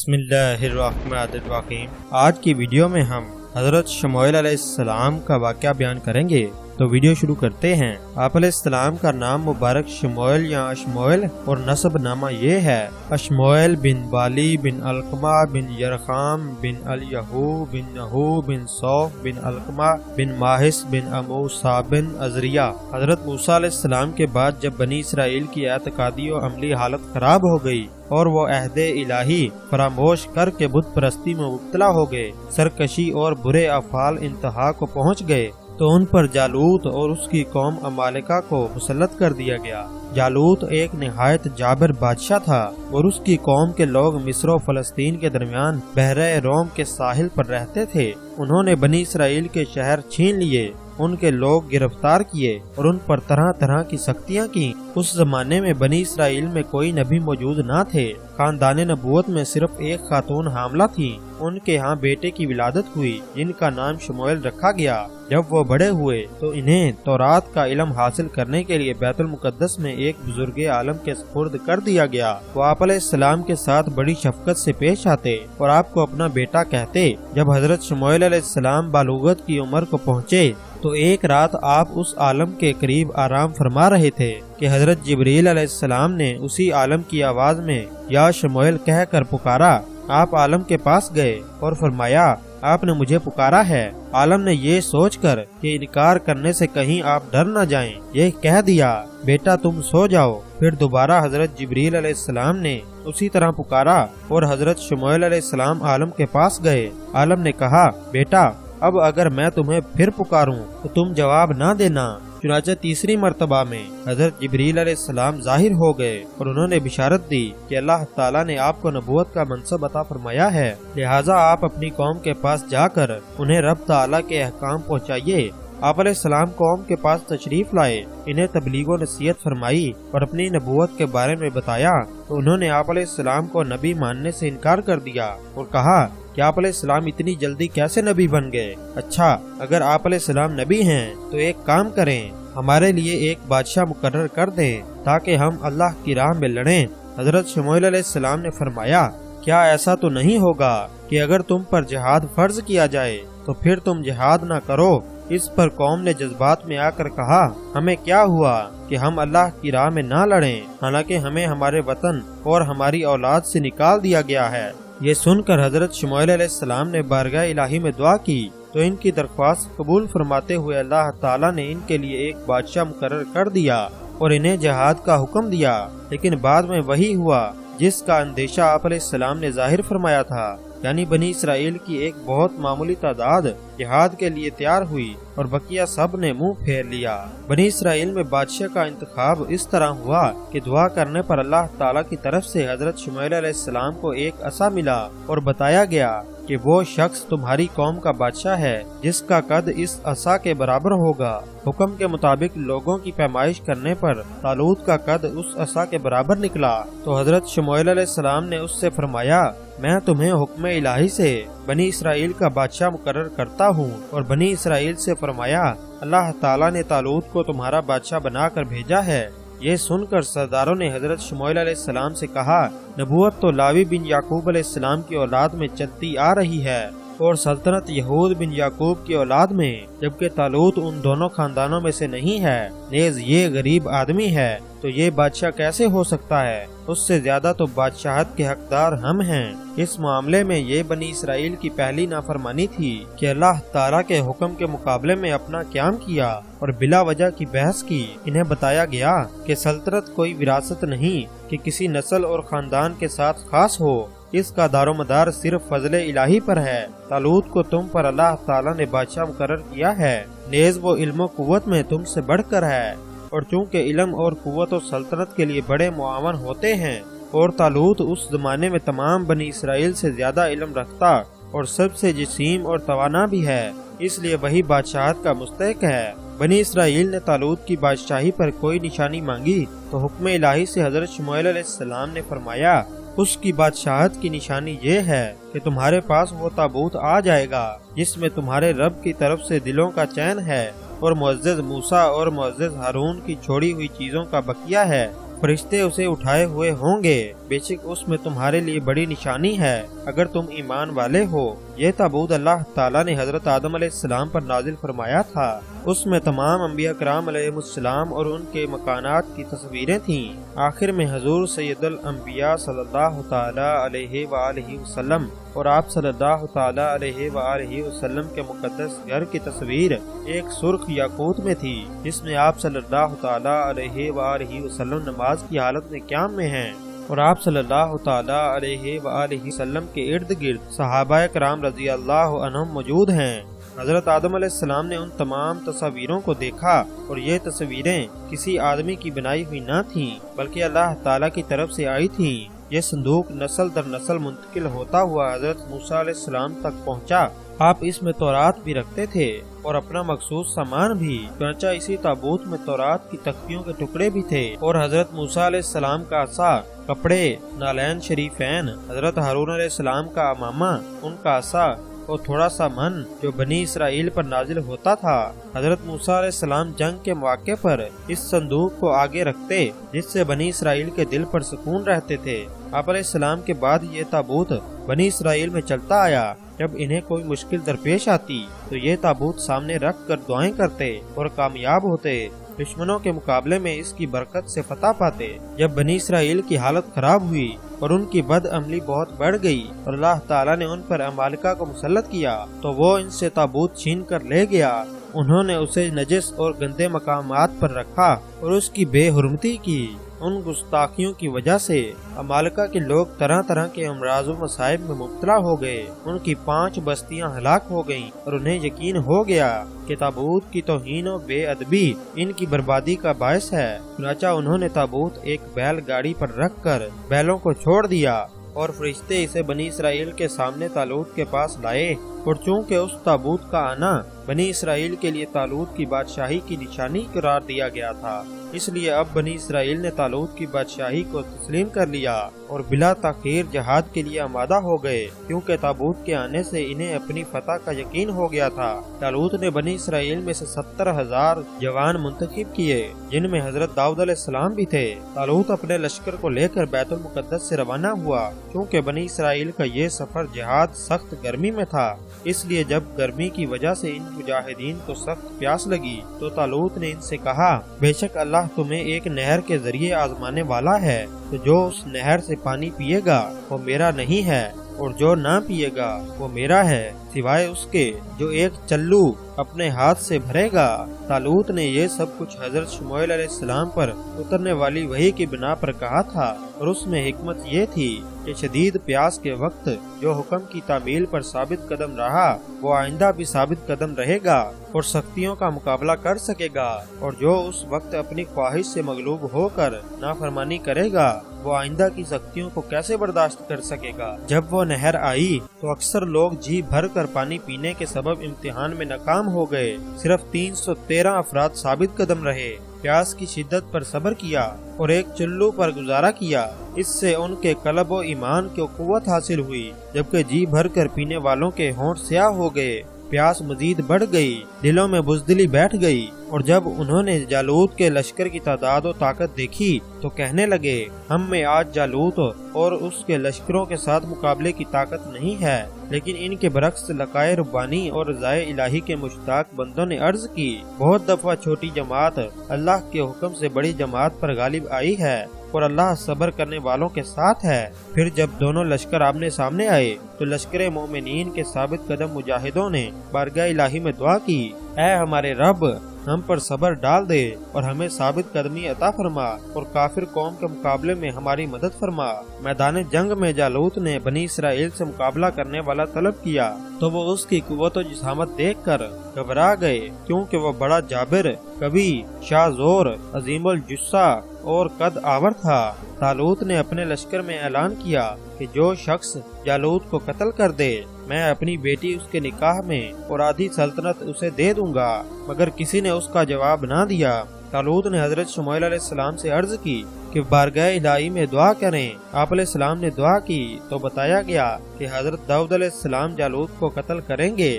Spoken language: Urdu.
بسم اللہ الرحمن الرحیم۔ آج کی ویڈیو میں ہم حضرت شموئیل علیہ السلام کا واقعہ بیان کریں گے، تو ویڈیو شروع کرتے ہیں۔ آپ علیہ السلام کا نام مبارک شموئیل یا اشموئیل اور نسب نامہ یہ ہے: اشموئیل بن بالی بن علقمہ بن یرخام بن الیہو بن نحو بن صوف بن علقمہ بن ماحس بن اموسا بن عزریہ۔ حضرت موسیٰ علیہ السلام کے بعد جب بنی اسرائیل کی اعتقادی و عملی حالت خراب ہو گئی اور وہ عہد الہی فراموش کر کے بت پرستی میں مبتلا ہو گئے، سرکشی اور برے افعال انتہا کو پہنچ گئے، تو ان پر جالوت اور اس کی قوم عمالقہ کو مسلط کر دیا گیا۔ جالوت ایک نہایت جابر بادشاہ تھا اور اس کی قوم کے لوگ مصر و فلسطین کے درمیان بحر روم کے ساحل پر رہتے تھے۔ انہوں نے بنی اسرائیل کے شہر چھین لیے، ان کے لوگ گرفتار کیے اور ان پر طرح طرح کی سختیاں کی۔ اس زمانے میں بنی اسرائیل میں کوئی نبی موجود نہ تھے۔ خاندان نبوت میں صرف ایک خاتون حاملہ تھی۔ ان کے ہاں بیٹے کی ولادت ہوئی جن کا نام شموئیل رکھا گیا۔ جب وہ بڑے ہوئے تو انہیں تورات کا علم حاصل کرنے کے لیے بیت المقدس میں ایک بزرگ عالم کے سپرد کر دیا گیا۔ وہ آپ علیہ السلام کے ساتھ بڑی شفقت سے پیش آتے اور آپ کو اپنا بیٹا کہتے۔ جب حضرت شموئیل علیہ السلام بالغت کی عمر کو پہنچے تو ایک رات آپ اس عالم کے قریب آرام فرما رہے تھے کہ حضرت جبریل علیہ السلام نے اسی عالم کی آواز میں یا شموئیل کہہ کر پکارا۔ آپ عالم کے پاس گئے اور فرمایا، آپ نے مجھے پکارا ہے۔ عالم نے یہ سوچ کر کہ انکار کرنے سے کہیں آپ ڈر نہ جائیں، یہ کہہ دیا، بیٹا تم سو جاؤ۔ پھر دوبارہ حضرت جبریل علیہ السلام نے اسی طرح پکارا اور حضرت شموئیل علیہ السلام عالم کے پاس گئے۔ عالم نے کہا، بیٹا اب اگر میں تمہیں پھر پکاروں تو تم جواب نہ دینا۔ چنانچہ تیسری مرتبہ میں حضرت جبریل علیہ السلام ظاہر ہو گئے اور انہوں نے بشارت دی کہ اللہ تعالیٰ نے آپ کو نبوت کا منصب عطا فرمایا ہے، لہٰذا آپ اپنی قوم کے پاس جا کر انہیں رب تعالیٰ کے احکام پہنچائیے۔ آپ علیہ السلام قوم کے پاس تشریف لائے، انہیں تبلیغ و نصیحت فرمائی اور اپنی نبوت کے بارے میں بتایا، تو انہوں نے آپ علیہ السلام کو نبی ماننے سے انکار کر دیا اور کہا کہ آپ علیہ السلام اتنی جلدی کیسے نبی بن گئے؟ اچھا، اگر آپ علیہ السلام نبی ہیں تو ایک کام کریں، ہمارے لیے ایک بادشاہ مقرر کر دیں تاکہ ہم اللہ کی راہ میں لڑیں۔ حضرت شموئیل علیہ السلام نے فرمایا، کیا ایسا تو نہیں ہوگا کہ اگر تم پر جہاد فرض کیا جائے تو پھر تم جہاد نہ کرو؟ اس پر قوم نے جذبات میں آ کر کہا، ہمیں کیا ہوا کہ ہم اللہ کی راہ میں نہ لڑیں، حالانکہ ہمیں ہمارے وطن اور ہماری اولاد سے نکال دیا گیا ہے۔ یہ سن کر حضرت شموئیل علیہ السلام نے بارگاہ الہی میں دعا کی تو ان کی درخواست قبول فرماتے ہوئے اللہ تعالیٰ نے ان کے لیے ایک بادشاہ مقرر کر دیا اور انہیں جہاد کا حکم دیا۔ لیکن بعد میں وہی ہوا جس کا اندیشہ آپ علیہ السلام نے ظاہر فرمایا تھا، یعنی بنی اسرائیل کی ایک بہت معمولی تعداد جہاد کے لیے تیار ہوئی اور بقیہ سب نے منہ پھیر لیا۔ بنی اسرائیل میں بادشاہ کا انتخاب اس طرح ہوا کہ دعا کرنے پر اللہ تعالیٰ کی طرف سے حضرت شموئیل علیہ السلام کو ایک عصا ملا اور بتایا گیا کہ وہ شخص تمہاری قوم کا بادشاہ ہے جس کا قد اس عصا کے برابر ہوگا۔ حکم کے مطابق لوگوں کی پیمائش کرنے پر طالوت کا قد اس عصا کے برابر نکلا، تو حضرت شموئیل علیہ السلام نے اس سے فرمایا، میں تمہیں حکم الہی سے بنی اسرائیل کا بادشاہ مقرر کرتا ہوں، اور بنی اسرائیل سے فرمایا، اللہ تعالیٰ نے طالوت کو تمہارا بادشاہ بنا کر بھیجا ہے۔ یہ سن کر سرداروں نے حضرت شموئیل علیہ السلام سے کہا، نبوت تو لاوی بن یعقوب علیہ السلام کی اولاد میں چلتی آ رہی ہے اور سلطنت یہود بن یعقوب کی اولاد میں، جبکہ طالوت ان دونوں خاندانوں میں سے نہیں ہے، نیز یہ غریب آدمی ہے، تو یہ بادشاہ کیسے ہو سکتا ہے؟ اس سے زیادہ تو بادشاہت کے حقدار ہم ہیں۔ اس معاملے میں یہ بنی اسرائیل کی پہلی نافرمانی تھی کہ اللہ تعالیٰ کے حکم کے مقابلے میں اپنا قیام کیا اور بلا وجہ کی بحث کی۔ انہیں بتایا گیا کہ سلطنت کوئی وراثت نہیں کہ کسی نسل اور خاندان کے ساتھ خاص ہو، اس کا دار و مدار صرف فضل الہی پر ہے۔ طالوت کو تم پر اللہ تعالیٰ نے بادشاہ مقرر کیا ہے، نیز وہ علم و قوت میں تم سے بڑھ کر ہے، اور چونکہ علم اور قوت و سلطنت کے لیے بڑے معاون ہوتے ہیں، اور طالوت اس زمانے میں تمام بنی اسرائیل سے زیادہ علم رکھتا اور سب سے جسیم اور توانا بھی ہے، اس لیے وہی بادشاہت کا مستحق ہے۔ بنی اسرائیل نے طالوت کی بادشاہی پر کوئی نشانی مانگی تو حکم الہی سے حضرت شموئیل علیہ السلام نے فرمایا، اس کی بادشاہت کی نشانی یہ ہے کہ تمہارے پاس وہ تابوت آ جائے گا جس میں تمہارے رب کی طرف سے دلوں کا چین ہے اور معزز موسیٰ اور معزز ہارون کی چھوڑی ہوئی چیزوں کا بقیہ ہے۔ فرشتے اسے اٹھائے ہوئے ہوں گے، بے شک اس میں تمہارے لیے بڑی نشانی ہے اگر تم ایمان والے ہو۔ یہ تابوت اللہ تعالیٰ نے حضرت آدم علیہ السلام پر نازل فرمایا تھا۔ اس میں تمام انبیاء کرام علیہ السلام اور ان کے مکانات کی تصویریں تھیں۔ آخر میں حضور سید الانبیاء صلی اللہ تعالی علیہ وآلہ وسلم اور آپ صلی اللہ تعالی علیہ وآلہ وسلم کے مقدس گھر کی تصویر ایک سرخ یاقوت میں تھی، جس میں آپ صلی اللہ تعالی علیہ وآلہ وسلم نماز کی حالت میں قیام میں ہیں، اور آپ صلی اللہ تعالی علیہ وآلہ وسلم کے ارد گرد صحابہ کرام رضی اللہ عنہم موجود ہیں۔ حضرت آدم علیہ السلام نے ان تمام تصاویروں کو دیکھا، اور یہ تصویریں کسی آدمی کی بنائی ہوئی نہ تھیں بلکہ اللہ تعالیٰ کی طرف سے آئی تھیں۔ یہ صندوق نسل در نسل منتقل ہوتا ہوا حضرت موسیٰ علیہ السلام تک پہنچا۔ آپ اس میں تورات بھی رکھتے تھے اور اپنا مخصوص سامان بھی، چنانچہ اسی تابوت میں تورات کی تختیوں کے ٹکڑے بھی تھے، اور حضرت موسیٰ علیہ السلام کا عصا، کپڑے، نالین شریفین، حضرت ہارون علیہ السلام کا امامہ، ان کا عصا اور تھوڑا سا من جو بنی اسرائیل پر نازل ہوتا تھا۔ حضرت موسیٰ علیہ السلام جنگ کے موقع پر اس صندوق کو آگے رکھتے، جس سے بنی اسرائیل کے دل پر سکون رہتے تھے۔ آپ علیہ السلام کے بعد یہ تابوت بنی اسرائیل میں چلتا آیا۔ جب انہیں کوئی مشکل درپیش آتی تو یہ تابوت سامنے رکھ کر دعائیں کرتے اور کامیاب ہوتے، دشمنوں کے مقابلے میں اس کی برکت سے فتح پاتے۔ جب بنی اسرائیل کی حالت خراب ہوئی اور ان کی بد عملی بہت بڑھ گئی اور اللہ تعالیٰ نے ان پر عمالقہ کو مسلط کیا تو وہ ان سے تابوت چھین کر لے گیا۔ انہوں نے اسے نجس اور گندے مقامات پر رکھا اور اس کی بے حرمتی کی۔ ان گستاخیوں کی وجہ سے عمالقہ کے لوگ طرح طرح کے امراض و مصائب میں مبتلا ہو گئے۔ ان کی 5 بستیاں ہلاک ہو گئیں اور انہیں یقین ہو گیا کہ تابوت کی توہین و بے ادبی ان کی بربادی کا باعث ہے۔ چنانچہ انہوں نے تابوت ایک بیل گاڑی پر رکھ کر بیلوں کو چھوڑ دیا اور فرشتے اسے بنی اسرائیل کے سامنے طالوت کے پاس لائے، اور چونکہ اس تابوت کا آنا بنی اسرائیل کے لیے طالوت کی بادشاہی کی نشانی قرار دیا گیا تھا، اس لیے اب بنی اسرائیل نے طالوت کی بادشاہی کو تسلیم کر لیا اور بلا تاخیر جہاد کے لیے آمادہ ہو گئے، کیونکہ تابوت کے آنے سے انہیں اپنی فتح کا یقین ہو گیا تھا۔ طالوت نے بنی اسرائیل میں سے 70,000 جوان منتخب کیے، جن میں حضرت داؤد علیہ السلام بھی تھے۔ طالوت اپنے لشکر کو لے کر بیت المقدس سے روانہ ہوا، کیونکہ بنی اسرائیل کا یہ سفر جہاد سخت گرمی میں تھا، اس لیے جب گرمی کی وجہ سے ان مجاہدین کو سخت پیاس لگی تو طالوت نے ان سے کہا، بے شک اللہ تمہیں ایک نہر کے ذریعے آزمانے والا ہے، تو جو اس نہر سے پانی پیے گا وہ میرا نہیں ہے، اور جو نہ پیے گا وہ میرا ہے، سوائے اس کے جو ایک چلو اپنے ہاتھ سے بھرے گا۔ طالوت نے یہ سب کچھ حضرت شموئیل علیہ السلام پر اترنے والی وحی کی بنا پر کہا تھا، اور اس میں حکمت یہ تھی کہ شدید پیاس کے وقت جو حکم کی تعمیل پر ثابت قدم رہا وہ آئندہ بھی ثابت قدم رہے گا اور سختیوں کا مقابلہ کر سکے گا، اور جو اس وقت اپنی خواہش سے مغلوب ہو کر نافرمانی کرے گا وہ آئندہ کی سختیوں کو کیسے برداشت کر سکے گا۔ جب وہ نہر آئی تو اکثر لوگ جی بھر کر پانی پینے کے سبب امتحان میں ناکام ہو گئے، صرف 313 افراد ثابت قدم رہے، پیاس کی شدت پر صبر کیا اور ایک چلو پر گزارا کیا۔ اس سے ان کے قلب و ایمان کو قوت حاصل ہوئی، جبکہ جی بھر کر پینے والوں کے ہونٹ سیاہ ہو گئے، پیاس مزید بڑھ گئی، دلوں میں بزدلی بیٹھ گئی، اور جب انہوں نے جالوت کے لشکر کی تعداد و طاقت دیکھی تو کہنے لگے، ہم میں آج جالوت اور اس کے لشکروں کے ساتھ مقابلے کی طاقت نہیں ہے۔ لیکن ان کے برعکس لقائے ربانی اور رضائے الہی کے مشتاق بندوں نے عرض کی، بہت دفعہ چھوٹی جماعت اللہ کے حکم سے بڑی جماعت پر غالب آئی ہے، اور اللہ صبر کرنے والوں کے ساتھ ہے۔ پھر جب دونوں لشکر آمنے سامنے آئے تو لشکر مومنین کے ثابت قدم مجاہدوں نے بارگاہ الہی میں دعا کی، اے ہمارے رب، ہم پر صبر ڈال دے اور ہمیں ثابت قدمی عطا فرما، اور کافر قوم کے مقابلے میں ہماری مدد فرما۔ میدان جنگ میں جالوت نے بنی اسرائیل سے مقابلہ کرنے والا طلب کیا تو وہ اس کی قوت و جسامت دیکھ کر گھبرا گئے، کیونکہ وہ بڑا جابر، کبھی شاہ زور، عظیم الجثہ اور قد آور تھا۔ طالوت نے اپنے لشکر میں اعلان کیا کہ جو شخص جالوت کو قتل کر دے میں اپنی بیٹی اس کے نکاح میں اور آدھی سلطنت اسے دے دوں گا، مگر کسی نے اس کا جواب نہ دیا۔ طالوت نے حضرت شموئیل علیہ السلام سے عرض کی کہ بارگاہ الہی میں دعا کریں۔ آپ علیہ السلام نے دعا کی تو بتایا گیا کہ حضرت داؤد علیہ السلام جالوت کو قتل کریں گے۔